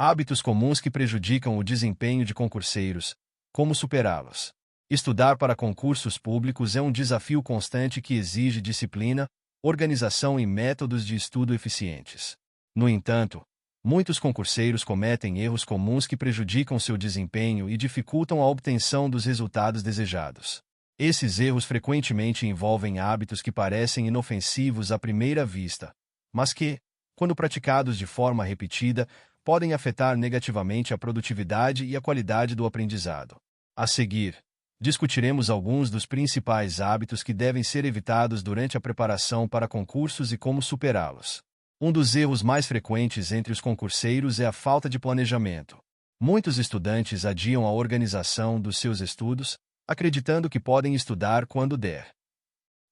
Hábitos comuns que prejudicam o desempenho de concurseiros. Como superá-los? Estudar para concursos públicos é um desafio constante que exige disciplina, organização e métodos de estudo eficientes. No entanto, muitos concurseiros cometem erros comuns que prejudicam seu desempenho e dificultam a obtenção dos resultados desejados. Esses erros frequentemente envolvem hábitos que parecem inofensivos à primeira vista, mas que, quando praticados de forma repetida, podem afetar negativamente a produtividade e a qualidade do aprendizado. A seguir, discutiremos alguns dos principais hábitos que devem ser evitados durante a preparação para concursos e como superá-los. Um dos erros mais frequentes entre os concurseiros é a falta de planejamento. Muitos estudantes adiam a organização dos seus estudos, acreditando que podem estudar quando der.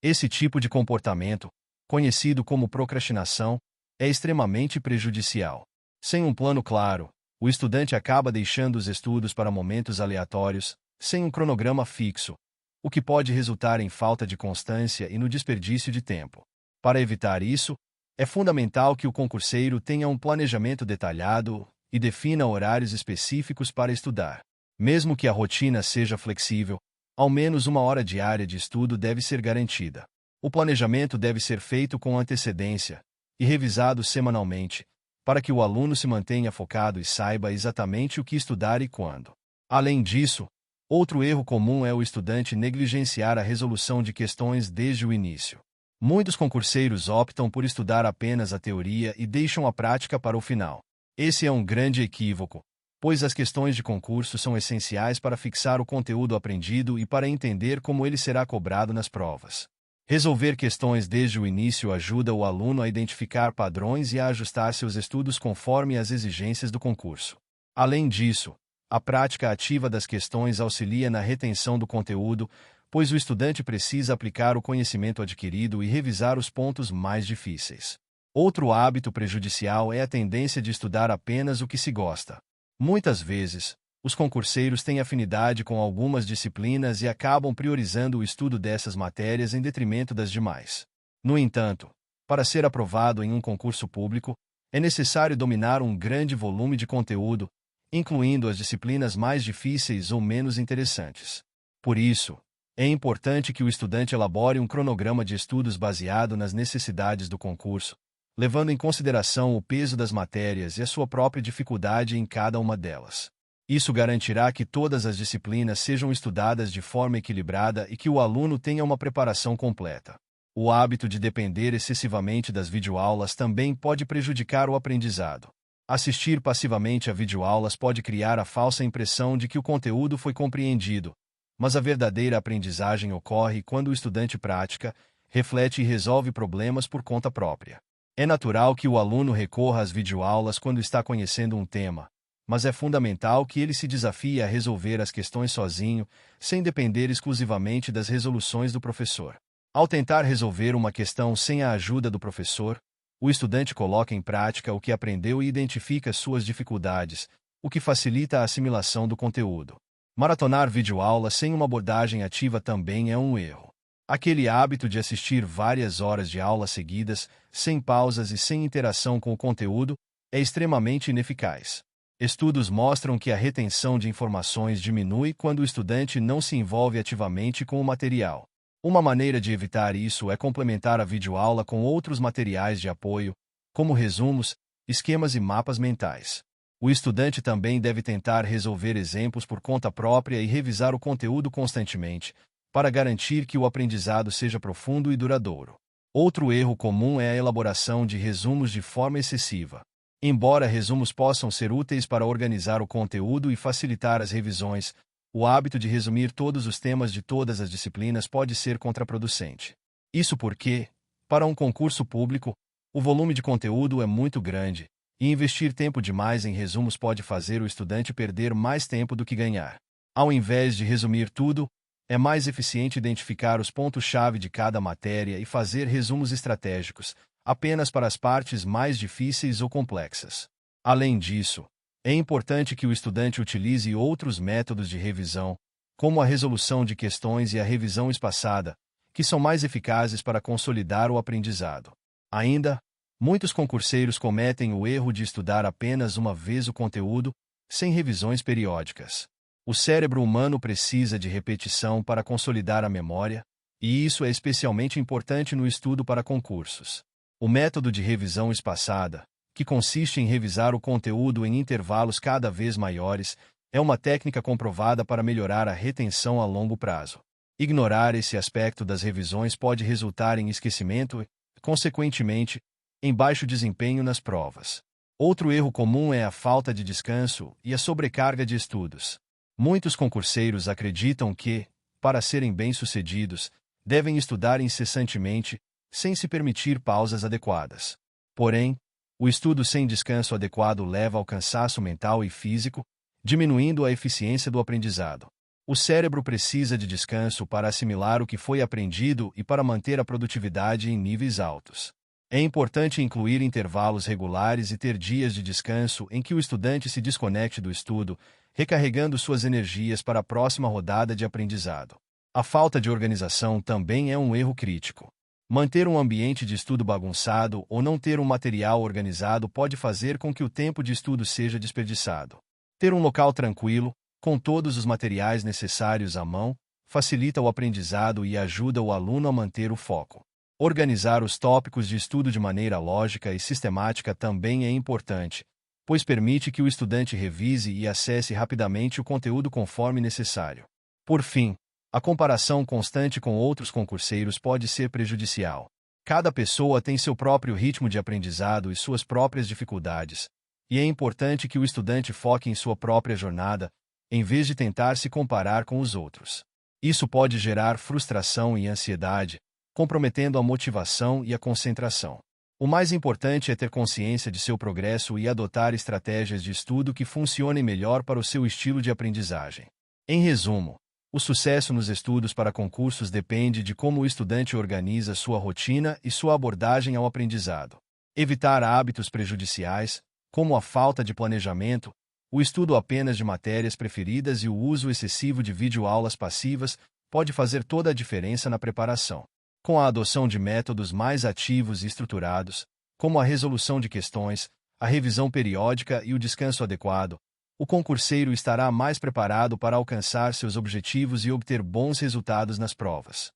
Esse tipo de comportamento, conhecido como procrastinação, é extremamente prejudicial. Sem um plano claro, o estudante acaba deixando os estudos para momentos aleatórios, sem um cronograma fixo, o que pode resultar em falta de constância e no desperdício de tempo. Para evitar isso, é fundamental que o concurseiro tenha um planejamento detalhado e defina horários específicos para estudar. Mesmo que a rotina seja flexível, ao menos uma hora diária de estudo deve ser garantida. O planejamento deve ser feito com antecedência e revisado semanalmente, para que o aluno se mantenha focado e saiba exatamente o que estudar e quando. Além disso, outro erro comum é o estudante negligenciar a resolução de questões desde o início. Muitos concurseiros optam por estudar apenas a teoria e deixam a prática para o final. Esse é um grande equívoco, pois as questões de concurso são essenciais para fixar o conteúdo aprendido e para entender como ele será cobrado nas provas. Resolver questões desde o início ajuda o aluno a identificar padrões e a ajustar seus estudos conforme as exigências do concurso. Além disso, a prática ativa das questões auxilia na retenção do conteúdo, pois o estudante precisa aplicar o conhecimento adquirido e revisar os pontos mais difíceis. Outro hábito prejudicial é a tendência de estudar apenas o que se gosta. Muitas vezes, os concurseiros têm afinidade com algumas disciplinas e acabam priorizando o estudo dessas matérias em detrimento das demais. No entanto, para ser aprovado em um concurso público, é necessário dominar um grande volume de conteúdo, incluindo as disciplinas mais difíceis ou menos interessantes. Por isso, é importante que o estudante elabore um cronograma de estudos baseado nas necessidades do concurso, levando em consideração o peso das matérias e a sua própria dificuldade em cada uma delas. Isso garantirá que todas as disciplinas sejam estudadas de forma equilibrada e que o aluno tenha uma preparação completa. O hábito de depender excessivamente das videoaulas também pode prejudicar o aprendizado. Assistir passivamente a videoaulas pode criar a falsa impressão de que o conteúdo foi compreendido, mas a verdadeira aprendizagem ocorre quando o estudante pratica, reflete e resolve problemas por conta própria. É natural que o aluno recorra às videoaulas quando está conhecendo um tema, mas é fundamental que ele se desafie a resolver as questões sozinho, sem depender exclusivamente das resoluções do professor. Ao tentar resolver uma questão sem a ajuda do professor, o estudante coloca em prática o que aprendeu e identifica suas dificuldades, o que facilita a assimilação do conteúdo. Maratonar videoaulas sem uma abordagem ativa também é um erro. Aquele hábito de assistir várias horas de aulas seguidas, sem pausas e sem interação com o conteúdo, é extremamente ineficaz. Estudos mostram que a retenção de informações diminui quando o estudante não se envolve ativamente com o material. Uma maneira de evitar isso é complementar a videoaula com outros materiais de apoio, como resumos, esquemas e mapas mentais. O estudante também deve tentar resolver exemplos por conta própria e revisar o conteúdo constantemente, para garantir que o aprendizado seja profundo e duradouro. Outro erro comum é a elaboração de resumos de forma excessiva. Embora resumos possam ser úteis para organizar o conteúdo e facilitar as revisões, o hábito de resumir todos os temas de todas as disciplinas pode ser contraproducente. Isso porque, para um concurso público, o volume de conteúdo é muito grande, e investir tempo demais em resumos pode fazer o estudante perder mais tempo do que ganhar. Ao invés de resumir tudo, é mais eficiente identificar os pontos-chave de cada matéria e fazer resumos estratégicos, apenas para as partes mais difíceis ou complexas. Além disso, é importante que o estudante utilize outros métodos de revisão, como a resolução de questões e a revisão espaçada, que são mais eficazes para consolidar o aprendizado. Ainda, Muitos concurseiros cometem o erro de estudar apenas uma vez o conteúdo, sem revisões periódicas. O cérebro humano precisa de repetição para consolidar a memória, e isso é especialmente importante no estudo para concursos. O método de revisão espaçada, que consiste em revisar o conteúdo em intervalos cada vez maiores, é uma técnica comprovada para melhorar a retenção a longo prazo. Ignorar esse aspecto das revisões pode resultar em esquecimento e, consequentemente, em baixo desempenho nas provas. Outro erro comum é a falta de descanso e a sobrecarga de estudos. Muitos concurseiros acreditam que, para serem bem-sucedidos, devem estudar incessantemente, sem se permitir pausas adequadas. Porém, o estudo sem descanso adequado leva ao cansaço mental e físico, diminuindo a eficiência do aprendizado. O cérebro precisa de descanso para assimilar o que foi aprendido e para manter a produtividade em níveis altos. É importante incluir intervalos regulares e ter dias de descanso em que o estudante se desconecte do estudo, recarregando suas energias para a próxima rodada de aprendizado. A falta de organização também é um erro crítico. Manter um ambiente de estudo bagunçado ou não ter um material organizado pode fazer com que o tempo de estudo seja desperdiçado. Ter um local tranquilo, com todos os materiais necessários à mão, facilita o aprendizado e ajuda o aluno a manter o foco. Organizar os tópicos de estudo de maneira lógica e sistemática também é importante, pois permite que o estudante revise e acesse rapidamente o conteúdo conforme necessário. Por fim, a comparação constante com outros concurseiros pode ser prejudicial. Cada pessoa tem seu próprio ritmo de aprendizado e suas próprias dificuldades, e é importante que o estudante foque em sua própria jornada, em vez de tentar se comparar com os outros. Isso pode gerar frustração e ansiedade, comprometendo a motivação e a concentração. O mais importante é ter consciência de seu progresso e adotar estratégias de estudo que funcionem melhor para o seu estilo de aprendizagem. Em resumo, o sucesso nos estudos para concursos depende de como o estudante organiza sua rotina e sua abordagem ao aprendizado. Evitar hábitos prejudiciais, como a falta de planejamento, o estudo apenas de matérias preferidas e o uso excessivo de videoaulas passivas, pode fazer toda a diferença na preparação. Com a adoção de métodos mais ativos e estruturados, como a resolução de questões, a revisão periódica e o descanso adequado, o concurseiro estará mais preparado para alcançar seus objetivos e obter bons resultados nas provas.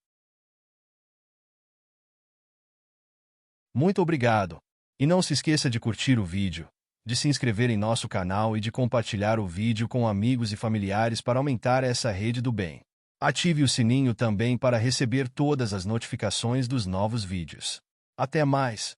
Muito obrigado! E não se esqueça de curtir o vídeo, de se inscrever em nosso canal e de compartilhar o vídeo com amigos e familiares para aumentar essa rede do bem. Ative o sininho também para receber todas as notificações dos novos vídeos. Até mais!